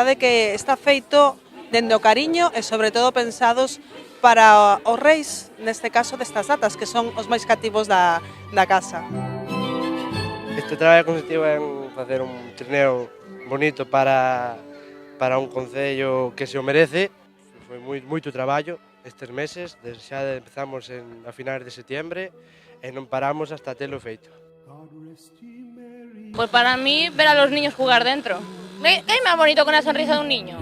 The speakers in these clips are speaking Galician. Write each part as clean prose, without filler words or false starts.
verdade que está feito dende o cariño e sobre todo pensados para os reis, neste caso destas datas, que son os máis cativos da casa. Este traballo consistiu en facer un trineo bonito para un concello que se o merece. Foi moito traballo estes meses, xa empezamos a finais de setembro e non paramos hasta telo feito. Pues para mí, ver a los niños jugar dentro. ¿Qué hay más bonito que una sonrisa de un niño?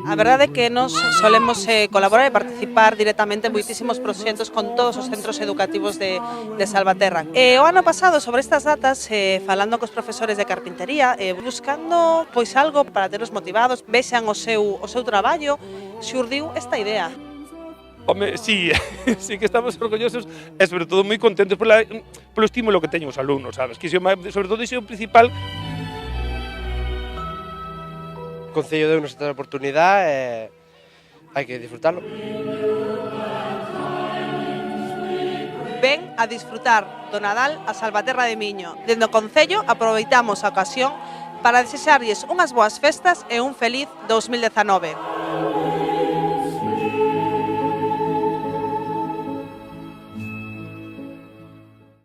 A verdade é que nos solemos colaborar e participar directamente en moitísimos proxectos con todos os centros educativos de Salvaterra. O ano pasado, sobre estas datas, falando cos profesores de carpintería, buscando pois algo para teros motivados, vexan o seu traballo, xurdiu esta idea. Home, sí, sí que estamos orgullosos e sobre todo moi contentos polo estímulo que teñen os alumnos, sabes? Que sobre todo iso é o principal. O Concello deu-nos esta oportunidade e hai que disfrutarlo. Ven a disfrutar do Nadal a Salvaterra de Miño. Dende o Concello aproveitamos a ocasión para desexarlles unhas boas festas e un feliz 2019.